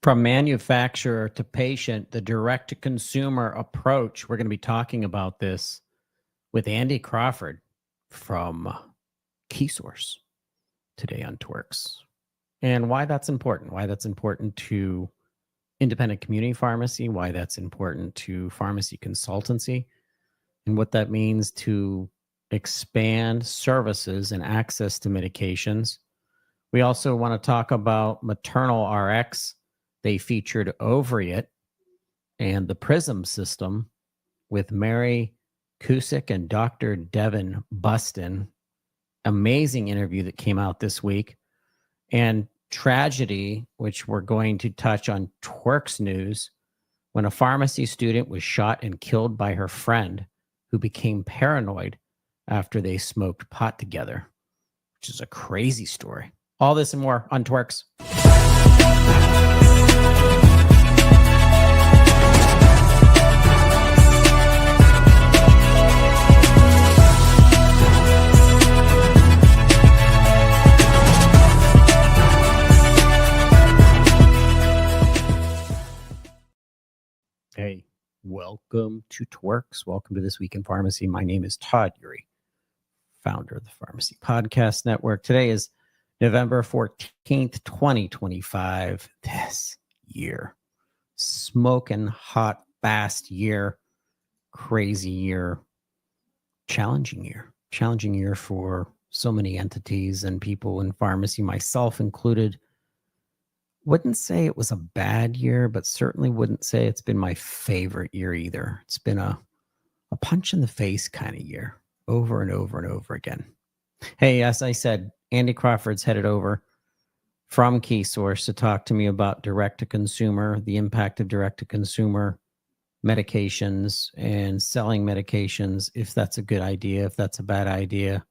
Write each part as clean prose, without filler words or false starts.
From manufacturer to patient, the direct-to-consumer approach, we're going to be talking about this with Andy Crawford from KeySource today on TWIRx. And why that's important to independent community pharmacy, why that's important to pharmacy consultancy, and what that means to expand services and access to medications. We also want to talk about maternal RX. They featured Ovariate and the PRISM system with Mary Cusick and Dr. Devin Buston. Amazing interview that came out this week. And tragedy, which we're going to touch on TWIRx News, when a pharmacy student was shot and killed by her friend who became paranoid after they smoked pot together, which is a crazy story. All this and more on TWIRx. Hey, welcome to TWIRx. Welcome to This Week in Pharmacy. My name is Todd Urey, founder of the Pharmacy Podcast Network. Today is November 14th, 2025. This year, smoking hot, fast year, crazy year, challenging year for so many entities and people in pharmacy, myself included. Wouldn't say it was a bad year, but certainly wouldn't say it's been my favorite year either. It's been a punch in the face kind of year over and over and over again. Hey, as I said, Andy Crawford's headed over from KeySource to talk to me about direct-to-consumer, the impact of direct-to-consumer medications and selling medications, if that's a good idea, if that's a bad idea.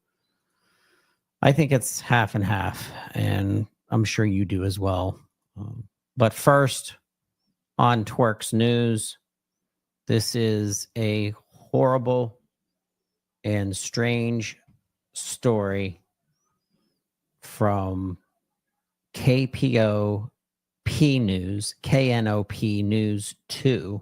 I think it's half and half, and I'm sure you do as well. But first, on TWIRx News, this is a horrible and strange story from KPOP News, KNOP News 2.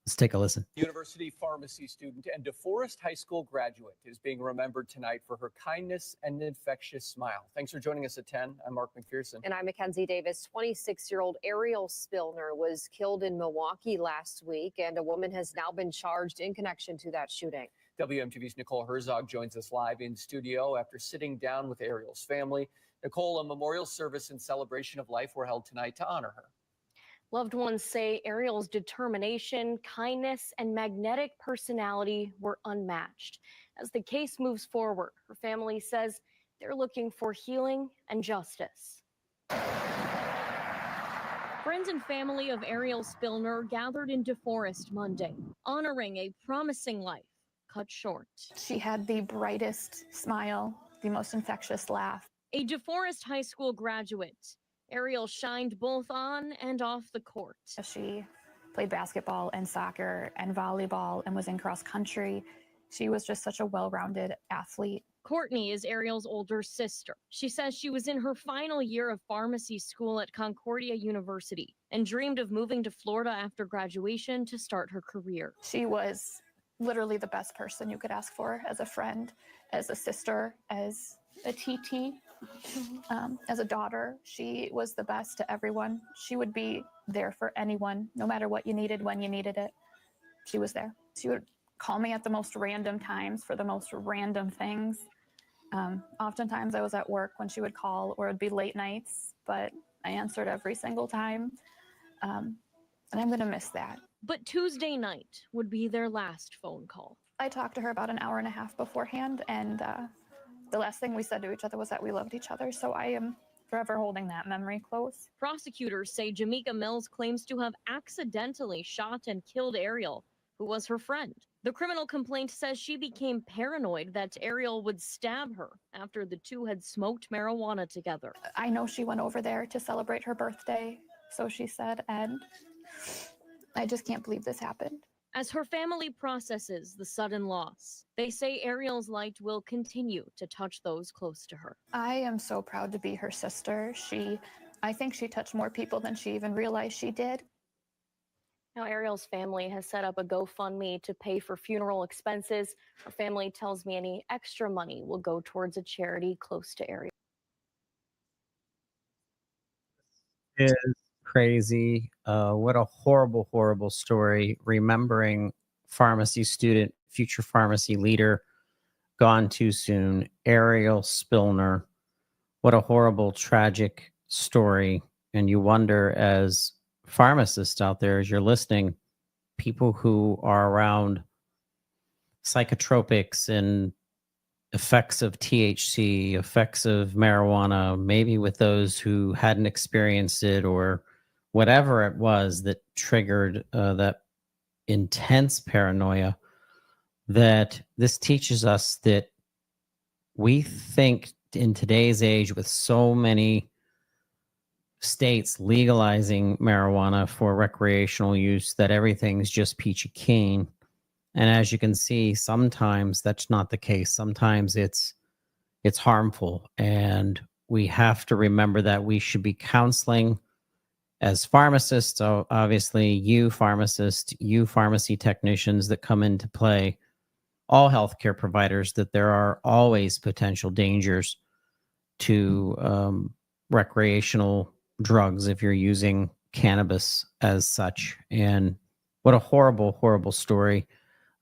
Let's take a listen. University pharmacy student and DeForest High School graduate is being remembered tonight for her kindness and infectious smile. Thanks for joining us at 10. I'm Mark McPherson. And I'm Mackenzie Davis. 26-year-old Ariel Spillner was killed in Milwaukee last week, and a woman has now been charged in connection to that shooting. WMTV's Nicole Herzog joins us live in studio after sitting down with Ariel's family. Nicole, a memorial service and celebration of life were held tonight to honor her. Loved ones say Ariel's determination, kindness, and magnetic personality were unmatched. As the case moves forward, her family says they're looking for healing and justice. Friends and family of Ariel Spillner gathered in DeForest Monday, honoring a promising life cut short. She had the brightest smile, the most infectious laugh. A DeForest High School graduate, Ariel shined both on and off the court. She played basketball and soccer and volleyball and was in cross country. She was just such a well-rounded athlete. Courtney is Ariel's older sister. She says she was in her final year of pharmacy school at Concordia University and dreamed of moving to Florida after graduation to start her career. She was literally the best person you could ask for as a friend, as a sister, as a TT. As a daughter, she was the best to everyone. She would be there for anyone, no matter what you needed, when you needed it. She was there. She would call me at the most random times for the most random things. Oftentimes I was at work when she would call, or it'd be late nights, but I answered every single time. And I'm going to miss that. But Tuesday night would be their last phone call. I talked to her about an hour and a half beforehand, and the last thing we said to each other was that we loved each other, so I am forever holding that memory close. Prosecutors say Jamaica Mills claims to have accidentally shot and killed Ariel, who was her friend. The criminal complaint says she became paranoid that Ariel would stab her after the two had smoked marijuana together. I know she went over there to celebrate her birthday, so she said, and I just can't believe this happened. As her family processes the sudden loss, they say Ariel's light will continue to touch those close to her. I am so proud to be her sister. She I think she touched more people than she even realized she did. Now, Ariel's family has set up a GoFundMe to pay for funeral expenses. Her family tells me any extra money will go towards a charity close to Ariel. Is crazy. What a horrible, horrible story. Remembering pharmacy student, future pharmacy leader, gone too soon, Ariel Spillner. What a horrible, tragic story. And you wonder, as pharmacists out there, as you're listening, people who are around psychotropics and effects of THC, effects of marijuana, maybe with those who hadn't experienced it or whatever it was that triggered that intense paranoia, that this teaches us that we think in today's age, with so many states legalizing marijuana for recreational use, that everything's just peachy keen. And as you can see, sometimes that's not the case. Sometimes it's harmful. And we have to remember that we should be counseling as pharmacists. So obviously, you pharmacists, you pharmacy technicians that come into play, all healthcare providers, that there are always potential dangers to recreational drugs if you're using cannabis as such. And what a horrible, horrible story.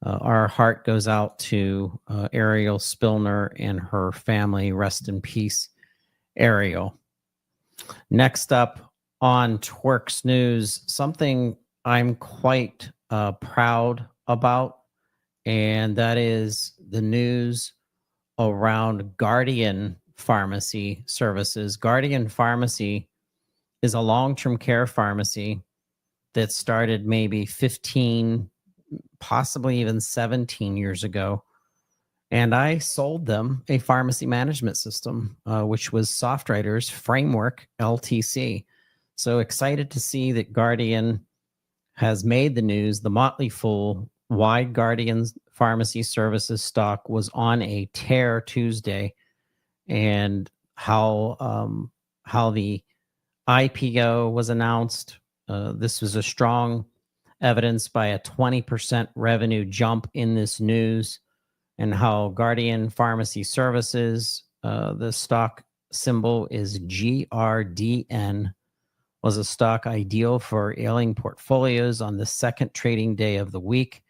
Our heart goes out to Ariel Spillner and her family. Rest in peace, Ariel. Next up on TWIRx News, something I'm quite proud about, and that is the news around Guardian Pharmacy Services. Guardian Pharmacy is a long-term care pharmacy that started maybe 15, possibly even 17 years ago. And I sold them a pharmacy management system, which was SoftWriter's Framework LTC. So excited to see that Guardian has made the news. The Motley Fool wide Guardian Pharmacy Services stock was on a tear Tuesday, and how the IPO was announced. This was a strong evidence by a 20% revenue jump in this news, and how Guardian Pharmacy Services, the stock symbol is GRDN, was a stock ideal for ailing portfolios on the second trading day of the week,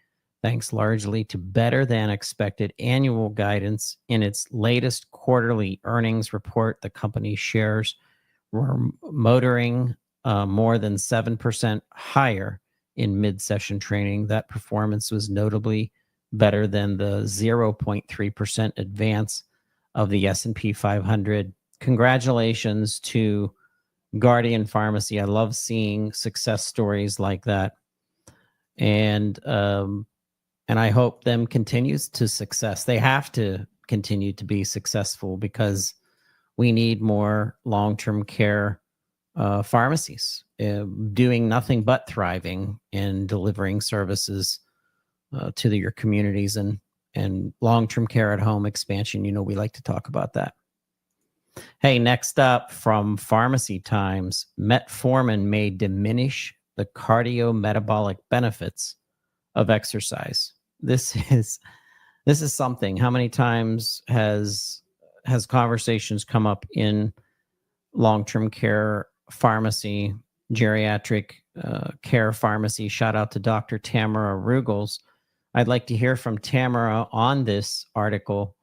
thanks largely to better than expected annual guidance. In its latest quarterly earnings report, the company's shares were motoring more than 7% higher in mid-session trading. That performance was notably better than the 0.3% advance of the S&P 500. Congratulations to Guardian Pharmacy. I love seeing success stories like that. And I hope them continues to success. They have to continue to be successful, because we need more long-term care pharmacies doing nothing but thriving and delivering services to your communities, and long-term care at home expansion. You know, we like to talk about that. Hey, next up from Pharmacy Times, Metformin may diminish the cardiometabolic benefits of exercise. This is something. How many times has conversations come up in long-term care pharmacy, geriatric care pharmacy? Shout out to Dr. Tamara Rugels. I'd like to hear from Tamara on this article.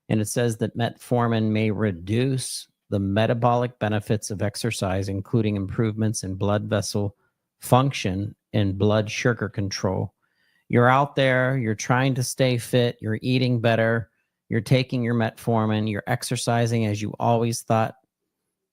And it says that metformin may reduce the metabolic benefits of exercise, including improvements in blood vessel function and blood sugar control. You're out there, you're trying to stay fit, you're eating better, you're taking your metformin, you're exercising as you always thought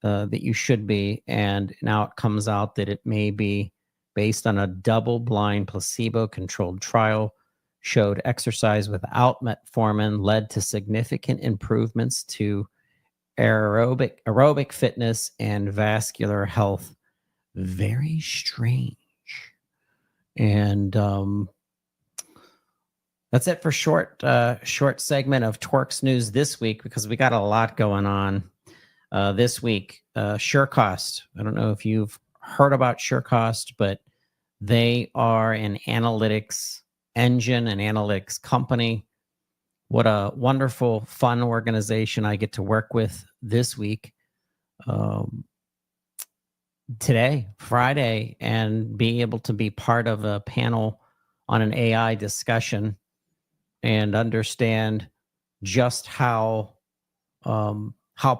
that you should be, and now it comes out that it may be based on a double-blind placebo-controlled trial, showed exercise without metformin led to significant improvements to aerobic fitness and vascular health. Very strange. And that's it for short segment of TWIRx News this week, because we got a lot going on. This week, SureCost. I don't know if you've heard about SureCost, but they are an analytics engine, an analytics company. What a wonderful, fun organization I get to work with this week, today, Friday, and be able to be part of a panel on an AI discussion and understand just how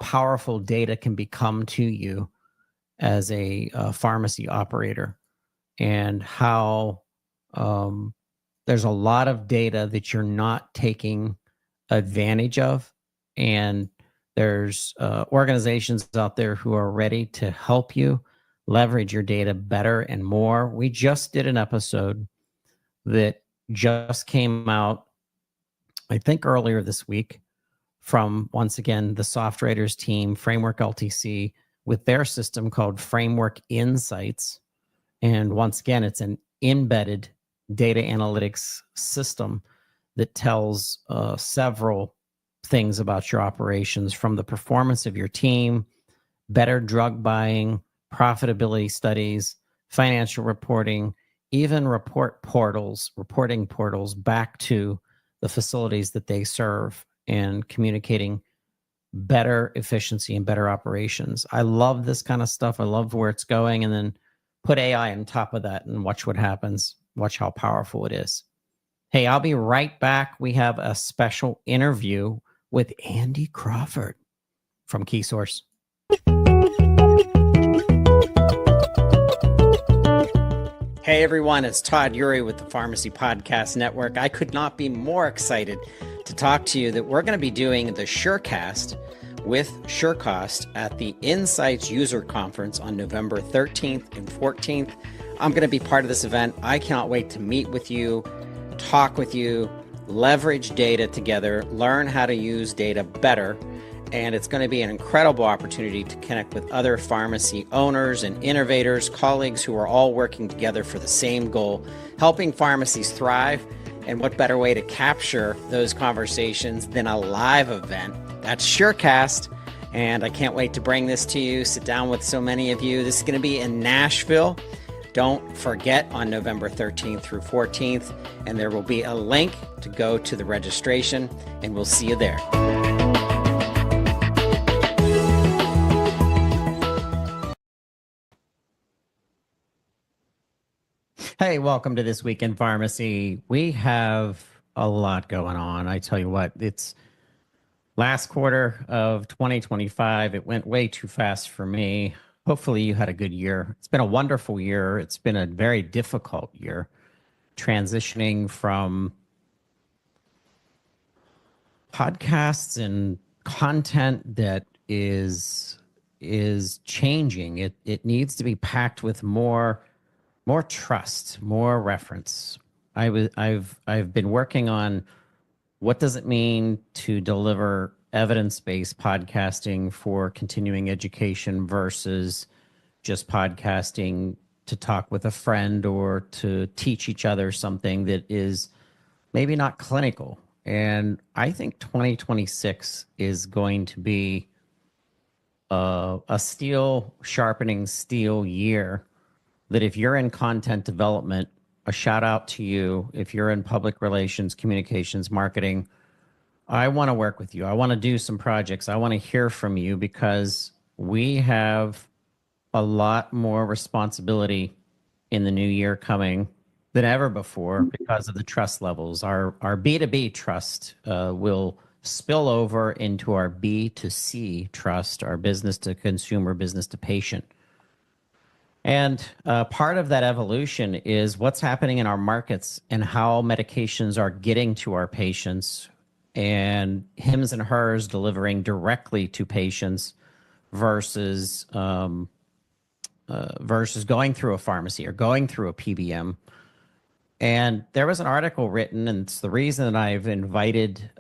powerful data can become to you as a pharmacy operator, and how there's a lot of data that you're not taking advantage of. And there's organizations out there who are ready to help you leverage your data better and more. We just did an episode that just came out, I think earlier this week, from, once again, the Soft Raiders team, Framework LTC, with their system called Framework Insights. And once again, it's an embedded data analytics system that tells several things about your operations, from the performance of your team, better drug buying, profitability studies, financial reporting, even reporting portals back to the facilities that they serve, and communicating better efficiency and better operations. I love this kind of stuff. I love where it's going. And then put AI on top of that and watch what happens. Watch how powerful it is. Hey, I'll be right back. We have a special interview with Andy Crawford from KeySource. Hey everyone, it's Todd Uri with the Pharmacy Podcast Network. I could not be more excited to talk to you that we're going to be doing the SureCast with SureCost at the Insights User Conference on November 13th and 14th. I'm going to be part of this event. I cannot wait to meet with you, talk with you, leverage data together, learn how to use data better. And it's going to be an incredible opportunity to connect with other pharmacy owners and innovators, colleagues who are all working together for the same goal, helping pharmacies thrive. And what better way to capture those conversations than a live event? That's SureCast. And I can't wait to bring this to you, sit down with so many of you. This is going to be in Nashville. Don't forget, on November 13th through 14th. And there will be a link to go to the registration, and we'll see you there. Hey, welcome to This Week in Pharmacy. We have a lot going on. I tell you what, it's last quarter of 2025. It went way too fast for me. Hopefully you had a good year. It's been a wonderful year. It's been a very difficult year, transitioning from podcasts and content that is changing. It needs to be packed with more trust, more reference. I've been working on what does it mean to deliver evidence-based podcasting for continuing education versus just podcasting to talk with a friend or to teach each other something that is maybe not clinical. And I think 2026 is going to be a steel sharpening steel year, that if you're in content development, a shout out to you. If you're in public relations, communications, marketing, I want to work with you. I want to do some projects. I want to hear from you, because we have a lot more responsibility in the new year coming than ever before because of the trust levels. Our B2B trust will spill over into our B2C trust, our business to consumer, business to patient. And part of that evolution is what's happening in our markets and how medications are getting to our patients, and hims and hers delivering directly to patients versus going through a pharmacy or going through a PBM. And there was an article written, and it's the reason that I've invited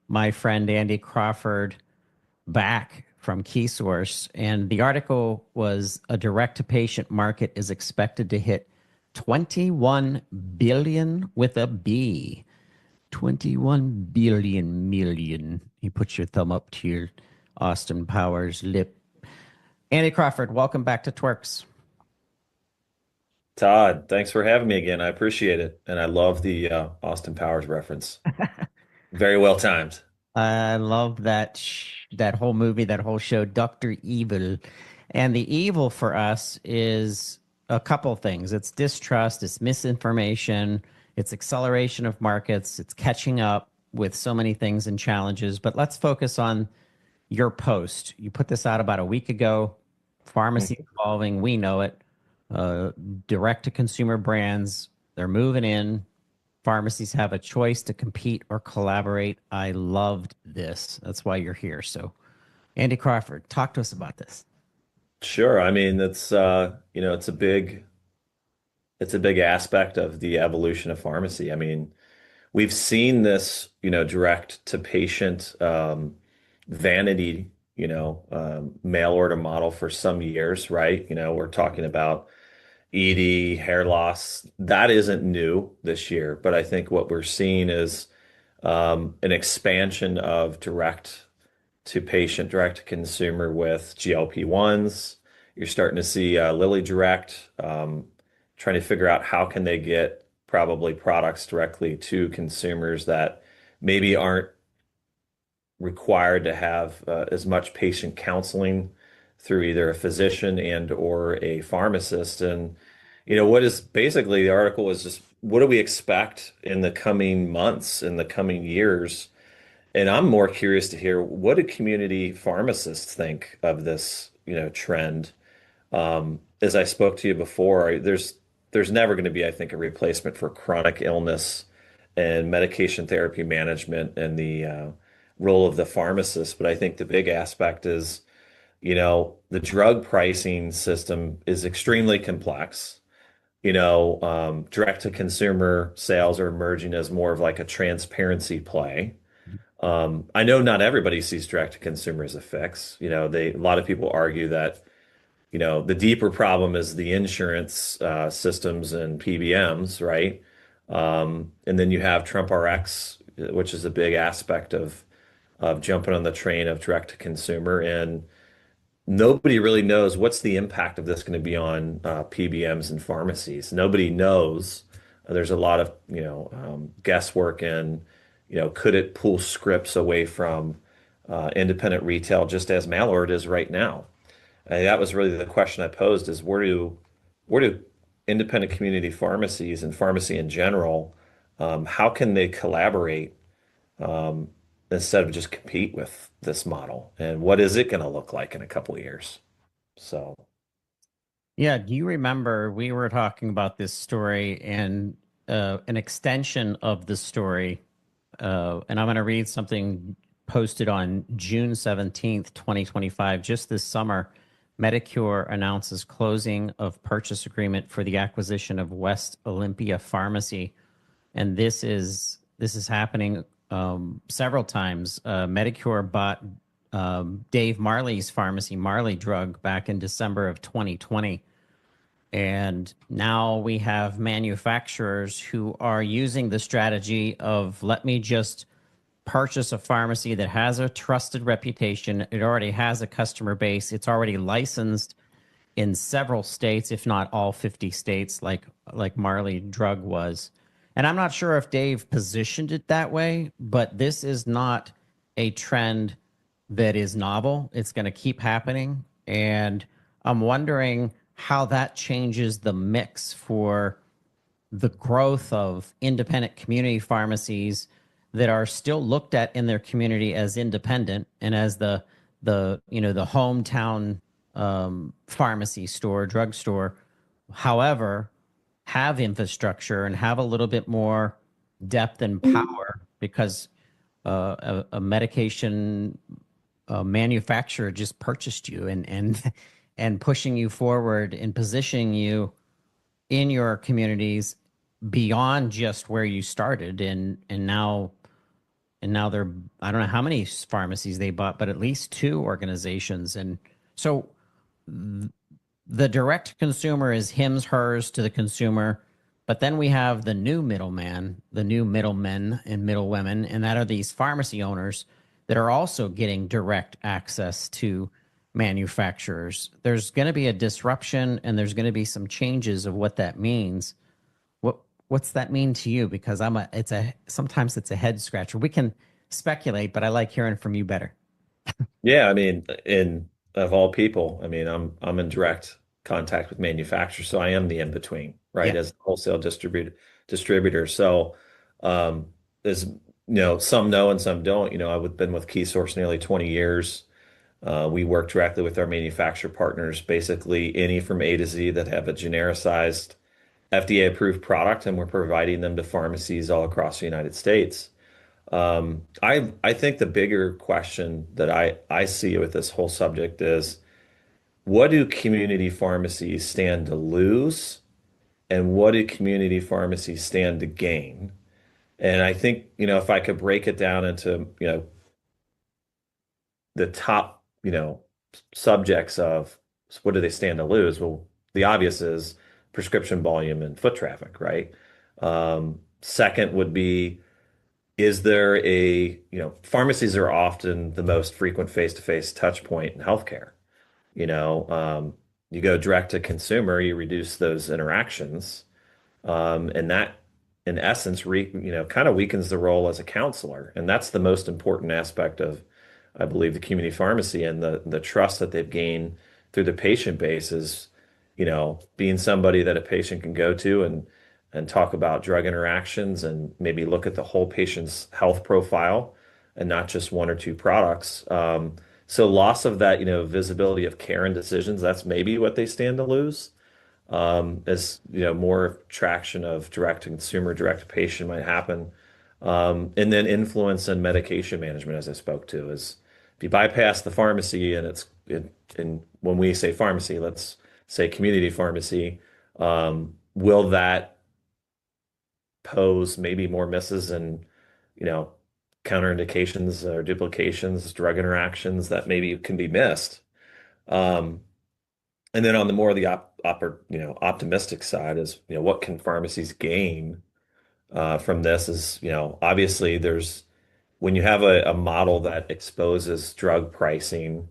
my friend Andy Crawford back from KeySource. And the article was, a direct-to-patient market is expected to hit 21 billion with a B. 21 billion million. You put your thumb up to your Austin Powers lip. Andy Crawford, welcome back to TWIRx. Todd, thanks for having me again. I appreciate it. And I love the Austin Powers reference. Very well timed. I love that whole movie, that whole show, Dr. Evil. And the evil for us is a couple things. It's distrust, it's misinformation, it's acceleration of markets, it's catching up with so many things and challenges. But let's focus on your post. You put this out about a week ago. Pharmacy evolving, we know it. Direct-to-consumer brands, they're moving in. Pharmacies have a choice to compete or collaborate. I loved this. That's why you're here. So, Andy Crawford, talk to us about this. Sure. I mean, it's it's a big aspect of the evolution of pharmacy. I mean, we've seen this, direct to patient vanity, mail order model for some years, right? We're talking about ED, hair loss. That isn't new this year, but I think what we're seeing is an expansion of direct to patient, direct to consumer with GLP-1s. You're starting to see Lilly Direct trying to figure out how can they get probably products directly to consumers that maybe aren't required to have as much patient counseling through either a physician and or a pharmacist. And what is basically the article is just what do we expect in the coming months, in the coming years? And I'm more curious to hear what do community pharmacists think of this, trend. As I spoke to you before, there's never going to be, I think, a replacement for chronic illness and medication therapy management and the role of the pharmacist. But I think the big aspect is, the drug pricing system is extremely complex. Direct to consumer sales are emerging as more of like a transparency play. I know not everybody sees direct to consumer as a fix. A lot of people argue that, the deeper problem is the insurance systems and PBMs, right? And then you have TrumpRx, which is a big aspect of jumping on the train of direct to consumer. And nobody really knows what's the impact of this going to be on PBMs and pharmacies. Nobody knows. There's a lot of guesswork and could it pull scripts away from independent retail just as mail order is right now? And that was really the question I posed: is where do independent community pharmacies and pharmacy in general, how can they collaborate instead of just compete with this model? And what is it going to look like in a couple of years? So, yeah, do you remember we were talking about this story and an extension of the story? And I'm going to read something posted on June 17th, 2025, just this summer. Medicure announces closing of purchase agreement for the acquisition of West Olympia Pharmacy. And this is happening several times. Medicure bought Dave Marley's pharmacy, Marley Drug, back in December of 2020. And now we have manufacturers who are using the strategy of, let me just purchase a pharmacy that has a trusted reputation. It already has a customer base. It's already licensed in several states, if not all 50 states, like Marley Drug was. And I'm not sure if Dave positioned it that way, but this is not a trend that is novel. It's going to keep happening. And I'm wondering how that changes the mix for the growth of independent community pharmacies that are still looked at in their community as independent and as the hometown pharmacy store, drugstore. However, have infrastructure and have a little bit more depth and power because a medication manufacturer just purchased you and pushing you forward and positioning you in your communities beyond just where you started. And now they're, I don't know how many pharmacies they bought, but at least 2 organizations. And so the direct consumer is hims, hers to the consumer. But then we have the new middleman, the new middlemen and middlewomen, and that are these pharmacy owners that are also getting direct access to manufacturers. There's going to be a disruption, and there's going to be some changes of what that means. What's that mean to you? Because sometimes it's a head scratcher. We can speculate, but I like hearing from you better. Yeah, I mean, of all people, I mean, I'm in direct contact with manufacturers, so I am the in between, right? Yeah. As a wholesale distributor. So, as some know and some don't. I've been with KeySource nearly 20 years. We work directly with our manufacturer partners, basically any from A to Z that have a genericized FDA-approved product, and we're providing them to pharmacies all across the United States. I think the bigger question that I see with this whole subject is, what do community pharmacies stand to lose, and what do community pharmacies stand to gain? And I think, if I could break it down into, the top, subjects of what do they stand to lose? Well, the obvious is prescription volume and foot traffic, right? Second would be, is there pharmacies are often the most frequent face-to-face touch point in healthcare. You go direct to consumer, you reduce those interactions, and that, in essence, kind of weakens the role as a counselor. And that's the most important aspect of, I believe, the community pharmacy, and the trust that they've gained through the patient base is, being somebody that a patient can go to and talk about drug interactions and maybe look at the whole patient's health profile and not just one or two products. So loss of that, visibility of care and decisions, that's maybe what they stand to lose. As more traction of direct to consumer, direct to patient might happen. And then influence and medication management, as I spoke to, is if you bypass the pharmacy, and when we say pharmacy, let's say community pharmacy, will that pose maybe more misses and, counterindications or duplications, drug interactions that maybe can be missed? And then on the more of the optimistic side is, what can pharmacies gain from this is, obviously when you have a model that exposes drug pricing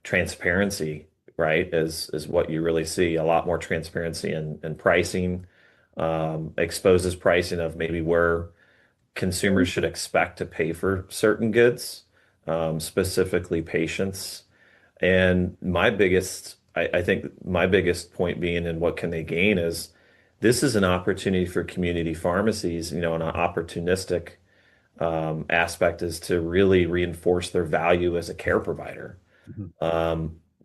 transparency, right, is what you really see. A lot more transparency in pricing, exposes pricing of maybe where consumers should expect to pay for certain goods, specifically patients. And I think my biggest point being, and what can they gain, is this is an opportunity for community pharmacies, an opportunistic aspect is to really reinforce their value as a care provider.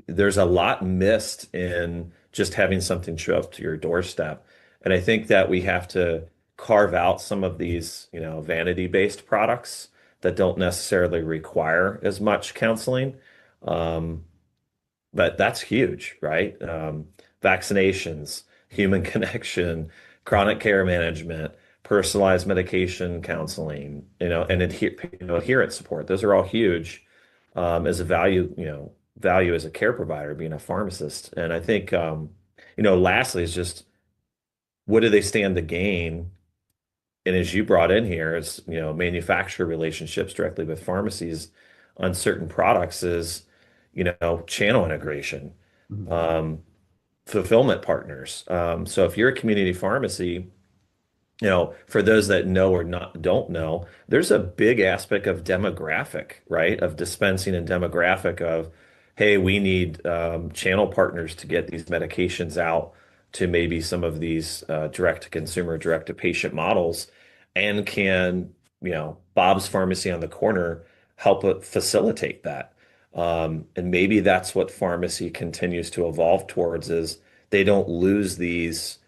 There's a lot missed in just having something show up to your doorstep. And I think that we have to carve out some of these, vanity-based products that don't necessarily require as much counseling. But that's huge, right? Vaccinations, human connection, chronic care management, personalized medication counseling, and adherence support. Those are all huge as a value as a care provider, being a pharmacist. And I think, lastly is just, what do they stand to gain? And as you brought in here, is, manufacturer relationships directly with pharmacies on certain products is, channel integration, fulfillment partners. So if you're a community pharmacy, for those that know or don't know, there's a big aspect of demographic, right? Of dispensing and demographic of, hey, we need channel partners to get these medications out to maybe some of these direct to consumer, direct to patient models, and can, Bob's Pharmacy on the corner help facilitate that? And maybe that's what pharmacy continues to evolve towards, is they don't lose these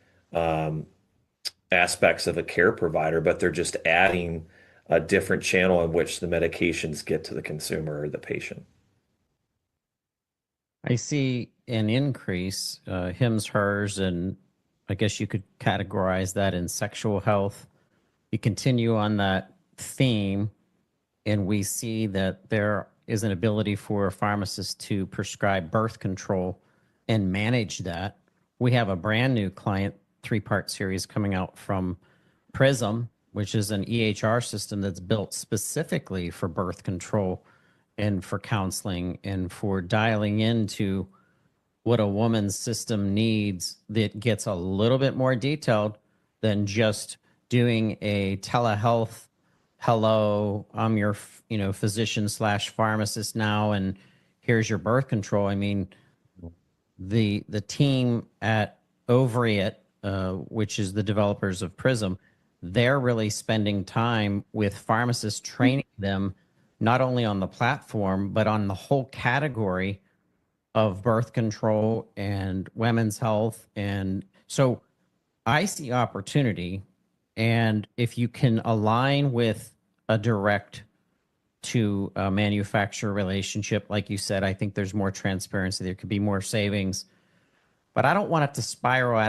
aspects of a care provider, but they're just adding a different channel in which the medications get to the consumer or the patient. I see an increase, hims, hers, and I guess you could categorize that in sexual health. You continue on that theme, and we see that there is an ability for a pharmacist to prescribe birth control and manage that. We have a brand new client 3-part series coming out from Prism, which is an EHR system that's built specifically for birth control. and for counseling and for dialing into what a woman's system needs that gets a little bit more detailed than just doing a telehealth. Hello, I'm your, physician slash pharmacist now, and here's your birth control. I mean, the team at Ovariate, which is the developers of Prism, they're really spending time with pharmacists, training them not only on the platform but on the whole category of birth control and women's health. And so I see opportunity, and if you can align with a direct to a manufacturer relationship, like you said, I think there's more transparency. There could be more savings, but I don't want it to spiral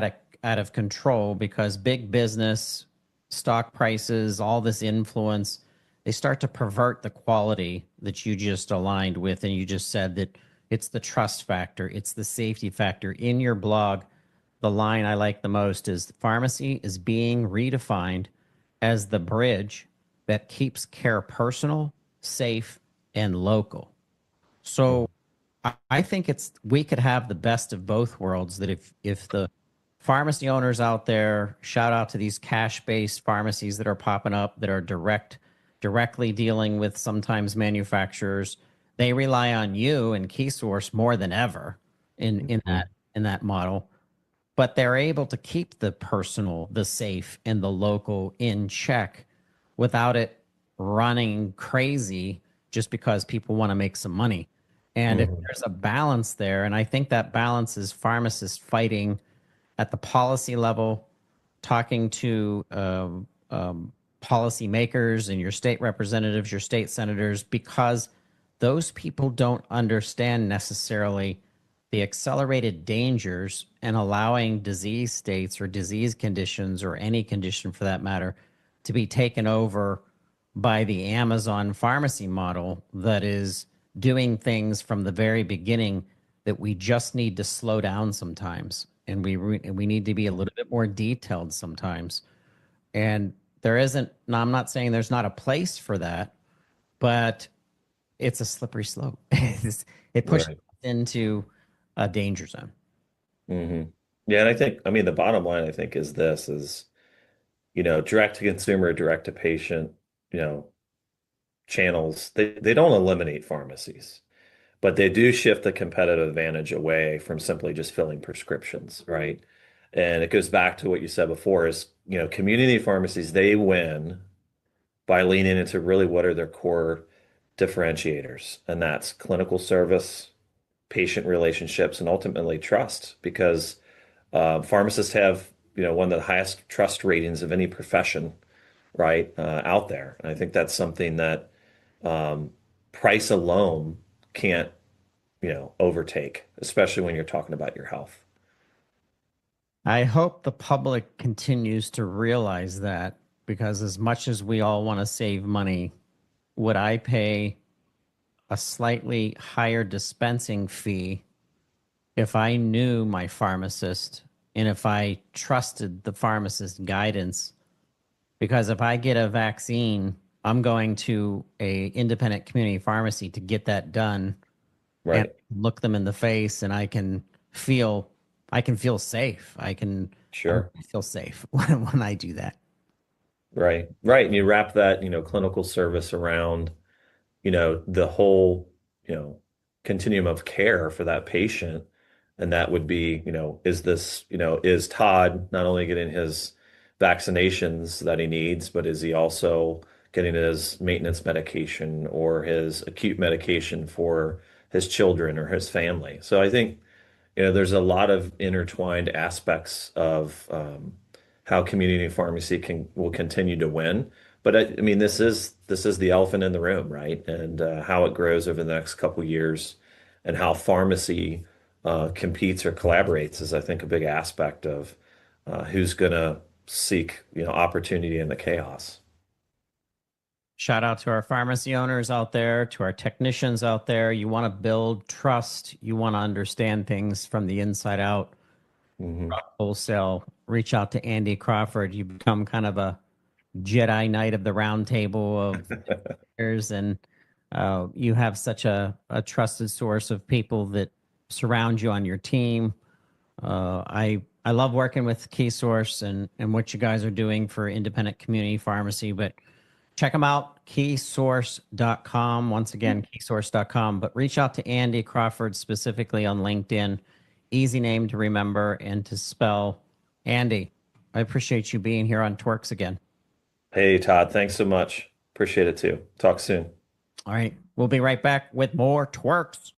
out of control, because big business, stock prices, all this influence, they start to pervert the quality that you just aligned with. And you just said that it's the trust factor, it's the safety factor. In your blog, the line I like the most is pharmacy is being redefined as the bridge that keeps care personal, safe, and local. So I think we could have the best of both worlds. That if the pharmacy owners out there, shout out to these cash-based pharmacies that are popping up that are directly dealing with sometimes manufacturers, they rely on you and KeySource more than ever in that model. But they're able to keep the personal, the safe, and the local in check without it running crazy just because people want to make some money. And if there's a balance there, and I think that balance is pharmacists fighting at the policy level, talking to policymakers and your state representatives, your state senators, because those people don't understand necessarily the accelerated dangers and allowing disease states or disease conditions, or any condition for that matter, to be taken over by the Amazon pharmacy model that is doing things from the very beginning that we just need to slow down sometimes. And we need to be a little bit more detailed sometimes. And there isn't, now I'm not saying there's not a place for that, but it's a slippery slope. It pushes into a danger zone. Yeah, and I think, I mean, the bottom line, I think, is this is, direct to consumer, direct to patient, channels, they don't eliminate pharmacies, but they do shift the competitive advantage away from simply just filling prescriptions, right? And it goes back to what you said before is, community pharmacies, they win by leaning into really what are their core differentiators, and that's clinical service, patient relationships, and ultimately trust, because pharmacists have, one of the highest trust ratings of any profession, right, out there. And I think that's something that price alone can't, overtake, especially when you're talking about your health. I hope the public continues to realize that, because as much as we all want to save money, would I pay a slightly higher dispensing fee if I knew my pharmacist and if I trusted the pharmacist's guidance? Because if I get a vaccine, I'm going to a independent community pharmacy to get that done, Right. and look them in the face, and I can feel safe. I Sure. feel safe when I do that. Right. Right. And you wrap that, clinical service around, the whole, continuum of care for that patient. And that would be, is Todd not only getting his vaccinations that he needs, but is he also getting his maintenance medication or his acute medication for his children or his family? So I think, there's a lot of intertwined aspects of how community pharmacy will continue to win. But I mean, this is the elephant in the room, right? And how it grows over the next couple of years, and how pharmacy competes or collaborates is, I think, a big aspect of who's going to seek, opportunity in the chaos. Shout out to our pharmacy owners out there, to our technicians out there. You want to build trust. You want to understand things from the inside out. Wholesale. Reach out to Andy Crawford. You become kind of a Jedi Knight of the Round Table of years, and You have such a trusted source of people that surround you on your team. I love working with KeySource and what you guys are doing for independent community pharmacy, but check them out, keysource.com. Once again, keysource.com, but reach out to Andy Crawford specifically on LinkedIn. Easy name to remember and to spell. Andy, I appreciate you being here on TWIRx again. Hey, Todd, thanks so much. Appreciate it too. Talk soon. All right. We'll be right back with more TWIRx.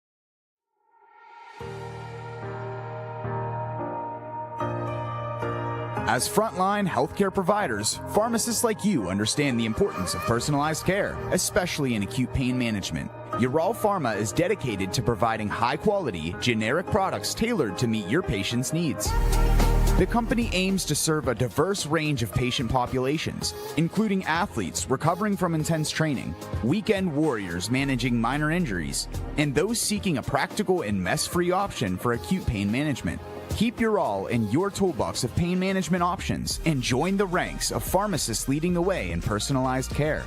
As frontline healthcare providers, pharmacists like you understand the importance of personalized care, especially in acute pain management. Ural Pharma is dedicated to providing high-quality, generic products tailored to meet your patient's needs. The company aims to serve a diverse range of patient populations, including athletes recovering from intense training, weekend warriors managing minor injuries, and those seeking a practical and mess-free option for acute pain management. Keep Ural in your toolbox of pain management options and join the ranks of pharmacists leading the way in personalized care.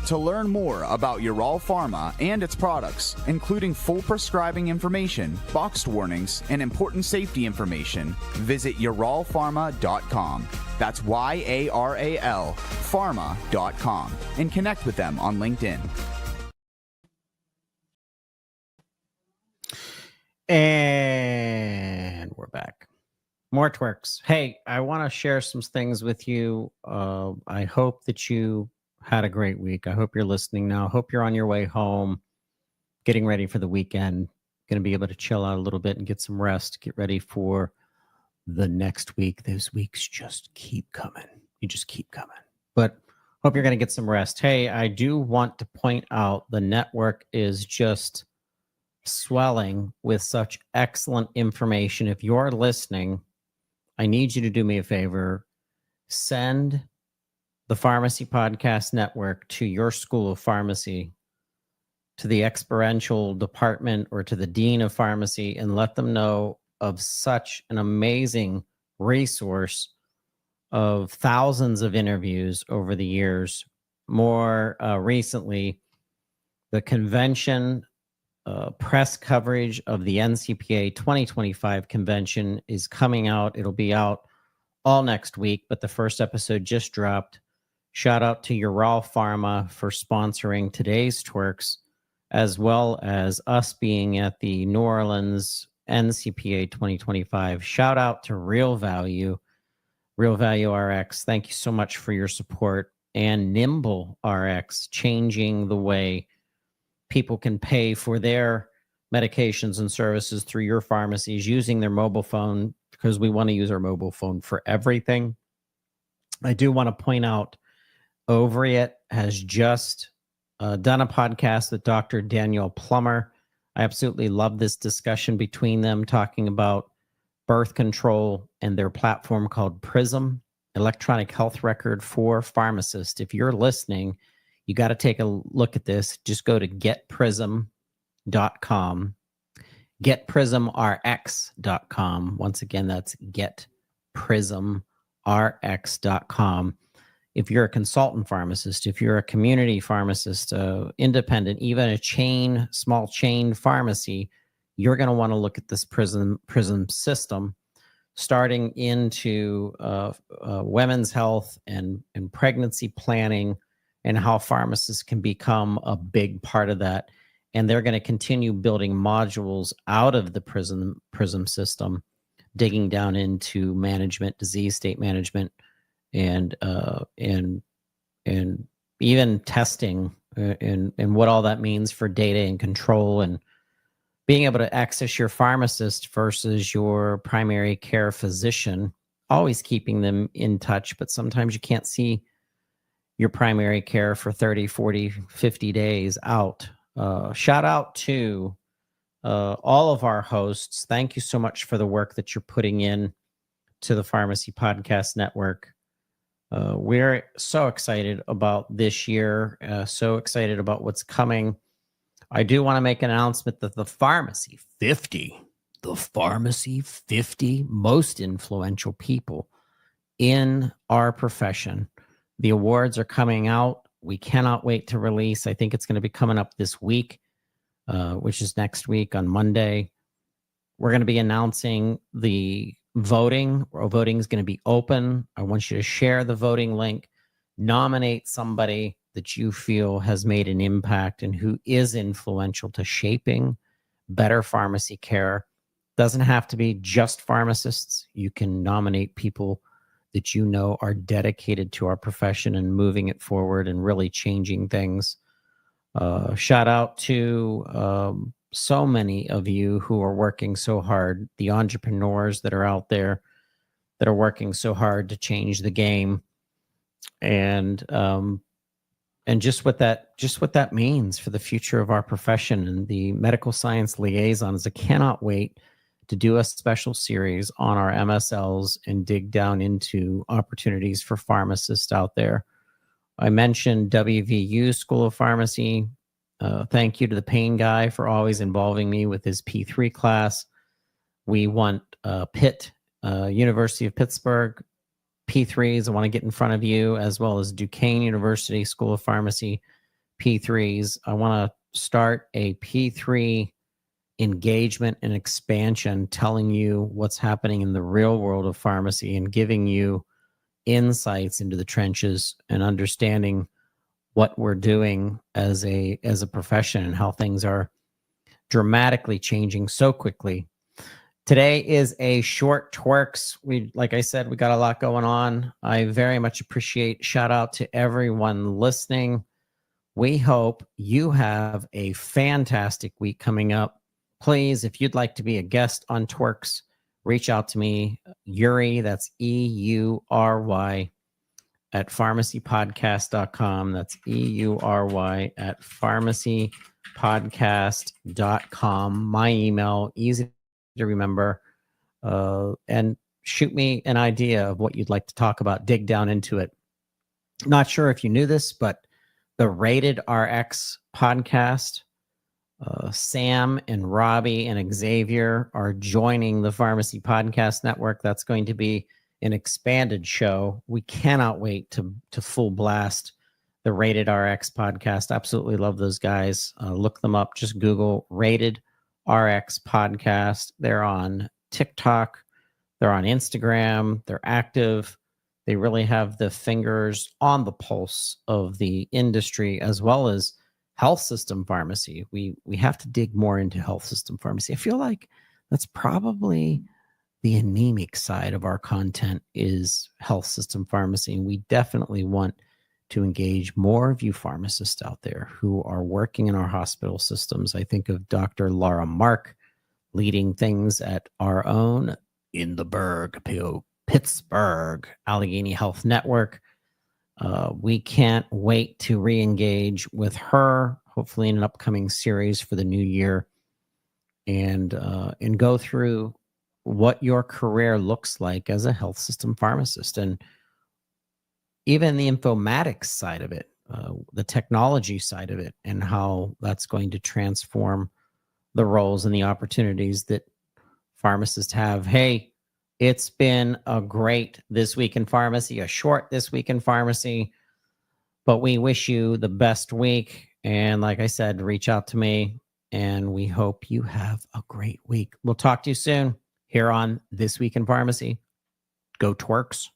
To learn more about Ural Pharma and its products, including full prescribing information, boxed warnings, and important safety information, visit uralpharma.com. That's YARAL pharma.com and connect with them on LinkedIn. And we're back. More TWIRx. Hey, I want to share some things with you. I hope that you had a great week. I hope you're listening now. I hope you're on your way home, getting ready for the weekend. Going to be able to chill out a little bit and get some rest. Get ready for the next week. Those weeks just keep coming. You just keep coming. But hope you're going to get some rest. Hey, I do want to point out the network is just swelling with such excellent information. If you're listening, I need you to do me a favor. Send the Pharmacy Podcast Network to your school of pharmacy, to the experiential department or to the dean of pharmacy, and let them know of such an amazing resource of thousands of interviews over the years. More recently, the convention press coverage of the NCPA 2025 convention is coming out. It'll be out all next week, but the first episode just dropped. Shout out to Ural Pharma for sponsoring today's TWIRx, as well as us being at the New Orleans NCPA 2025. Shout out to Real Value RX. Thank you so much for your support. And Nimble RX, changing the way people can pay for their medications and services through your pharmacies using their mobile phone, because we want to use our mobile phone for everything. I do want to point out Ovariate has just done a podcast with Dr. Daniel Plummer. I absolutely love this discussion between them talking about birth control and their platform called Prism, electronic health record for pharmacists. If you're listening, you got to take a look at this. Just go to getprism.com, getprismrx.com. Once again, that's getprismrx.com. If you're a consultant pharmacist, if you're a community pharmacist, independent, even a small chain pharmacy, you're going to want to look at this Prism system, starting into women's health and pregnancy planning, and how pharmacists can become a big part of that. And they're going to continue building modules out of the Prism system, digging down into management, disease state management, and even testing, and what all that means for data and control, and being able to access your pharmacist versus your primary care physician, always keeping them in touch, but sometimes you can't see your primary care for 30, 40, 50 days out. Shout out to all of our hosts. Thank you so much for the work that you're putting in to the Pharmacy Podcast Network. We're so excited about this year, so excited about what's coming. I do want to make an announcement that the Pharmacy 50 most influential people in our profession, the awards are coming out we cannot wait to release. I think it's going to be coming up this week, which is next week on Monday. We're going to be announcing the voting. Voting is going to be open. I want you to share the voting link, nominate somebody that you feel has made an impact and who is influential to shaping better pharmacy care. Doesn't have to be just pharmacists. You can nominate people that you know are dedicated to our profession and moving it forward and really changing things. Shout out to so many of you who are working so hard, the entrepreneurs that are out there that are working so hard to change the game, and just what that means for the future of our profession and the medical science liaisons. I cannot wait to do a special series on our MSLs and dig down into opportunities for pharmacists out there. I mentioned WVU School of Pharmacy. Thank you to the Pain Guy for always involving me with his P3 class. We want Pitt, University of Pittsburgh, P3s. I want to get in front of you, as well as Duquesne University School of Pharmacy, P3s. I want to start a P3 engagement and expansion, telling you what's happening in the real world of pharmacy and giving you insights into the trenches and understanding what we're doing as a profession and how things are dramatically changing so quickly. Today is a short TWIRx. Like I said, we got a lot going on. I very much appreciate, shout out to everyone listening. We hope you have a fantastic week coming up. Please, if you'd like to be a guest on TWIRx, reach out to me, Yuri, that's EURY, at pharmacypodcast.com. That's EURY at pharmacypodcast.com. My email, easy to remember. And shoot me an idea of what you'd like to talk about. Dig down into it. Not sure if you knew this, but the Rated RX podcast, Sam and Robbie and Xavier are joining the Pharmacy Podcast Network. That's going to be an expanded show. We cannot wait to full blast the Rated RX podcast. Absolutely love those guys. Look them up. Just Google Rated RX podcast. They're on TikTok. They're on Instagram. They're active. They really have the fingers on the pulse of the industry, as well as health system pharmacy. We have to dig more into health system pharmacy. I feel like that's probably the anemic side of our content, is health system pharmacy. And we definitely want to engage more of you pharmacists out there who are working in our hospital systems. I think of Dr. Laura Mark leading things at our own in the Berg, Pittsburgh, Allegheny Health Network. We can't wait to re-engage with her, hopefully in an upcoming series for the new year, and go through what your career looks like as a health system pharmacist, and even the informatics side of it, the technology side of it, and how that's going to transform the roles and the opportunities that pharmacists have. Hey, it's been a great This Week in Pharmacy, a short This Week in Pharmacy, but we wish you the best week. And like I said, reach out to me, and we hope you have a great week. We'll talk to you soon here on This Week in Pharmacy. Go TWIRx.